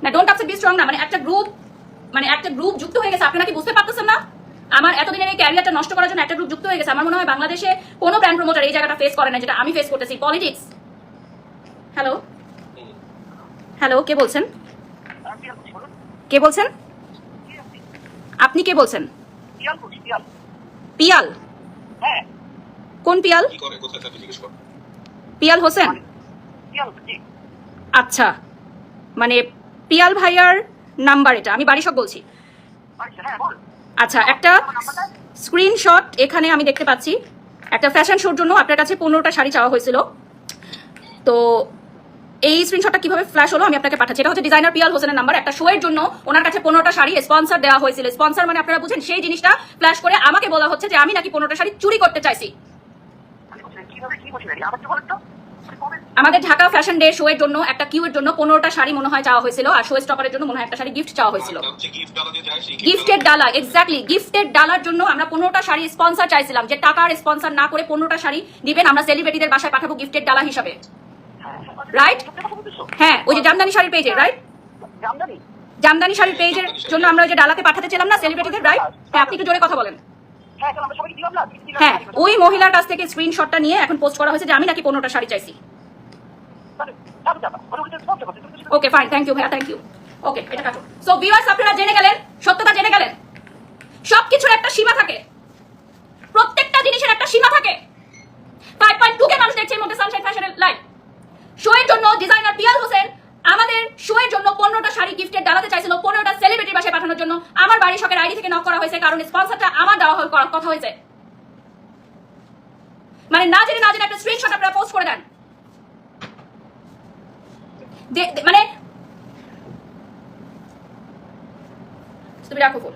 না don't upset be strong না, মানে একটা গ্রুপ যুক্ত হয়ে গেছে, আপনারা কি বুঝতে পারতেছেন না? আমার এতদিনের এই ক্যারিয়ারটা নষ্ট করার জন্য একটা গ্রুপ যুক্ত হয়ে গেছে। আমার মনে হয় বাংলাদেশে কোনো ব্র্যান্ড প্রমোটার এই জায়গাটা ফেস করে না যেটা আমি ফেস করতেছি, পলিটিক্স। হ্যালো হ্যালো, কে বলছেন? কে বলছেন? আপনি কে বলছেন? পিয়াল? কোন পিয়াল? পিয়াল হোসেন? আচ্ছা, মানে পিয়াল ভাইয়ার নাম্বার এটা, আমি বাড়ি সব বলছি। আচ্ছা, একটা স্ক্রিনশট এখানে আমি দেখতে পাচ্ছি। একটা ফ্যাশন শোর জন্য আপনার কাছে 15টা শাড়ি চাওয়া হয়েছিল। তো এই স্ক্রিনশটটা কিভাবে ফ্ল্যাশ হলো আমি আপনাকে পাঠাচ্ছি। এটা হচ্ছে ডিজাইনার পিয়াল হোসেনের নাম্বার। একটা শো এর জন্য ওনার কাছে 15টা শাড়ি স্পন্সর দেওয়া হয়েছিল। স্পন্সর মানে আপনারা বুঝেন, সেই জিনিসটা ফ্ল্যাশ করে আমাকে বলা হচ্ছে যে আমি নাকি 15টা শাড়ি চুরি করতে চাইছি। আমাদের ঢাকা ফ্যাশন ডে শো এর জন্য একটা কিউ এর জন্য 15টা শাড়ি মনে হয় চাওয়া হয়েছিল, আর শো স্টপারের জন্য মনে হয় একটা শাড়ি গিফট চাওয়া হয়েছিল। গিফটেড ডালা, এক্স্যাক্টলি গিফটেড ডালার জন্য আমরা 15টা শাড়ি স্পন্সর চাইছিলাম, যে টাকার স্পন্সর না করে 15টা শাড়ি দিবেন, আমরা সেলিব্রিটিদের বাসায় পাঠাবো গিফটেড ডালা হিসাবে, রাইট? হ্যাঁ, ওই যে জামদানি শাড়ির পেজে, রাইট? জামদানি শাড়ির পেজের জন্য আমরা ওই যে ডালাতে পাঠাতে ছিলাম না সেলিব্রিটিদের, রাইট? হ্যাঁ, আপনি একটু জোরে কথা বলেন। হ্যাঁ, ওই মহিলার কাছ থেকে স্ক্রিনশটটা নিয়ে এখন পোস্ট করা হয়েছে যে আমি নাকি 15টা শাড়ি চাইছি। ওকে ফাইন, থ্যাংক ইউ ভাইয়া, থ্যাংক ইউ। ওকে, এটা কাটো। সো ভিউয়ার্স, আপনারা জেনে গেলেন, সত্যতা জেনে গেলেন। সবকিছুর একটা সীমা থাকে, প্রত্যেকটা জিনিসের একটা সীমা থাকে। 5.2 কে মানুষ দেখছে এর মধ্যে সানশাইন ফ্যাশনের লাইভ। শো এর জন্য ডিজাইনার পিয়াল হোসেন আমাদের শো এর জন্য 15টা শাড়ি গিফটের ডালাতে চাইছিল, 15টা সেলিব্রিটির বাসায় পাঠানোর জন্য। আমার বাড়ি শখের আইডি থেকে নক করা হয়েছে, কারণ স্পন্সরটা আমার দেওয়া কথা হয়েছে। মানে না জেনে একটা স্ক্রিনশট আপনারা পোস্ট করে দেন, মানে তুমি রাখো ফোন।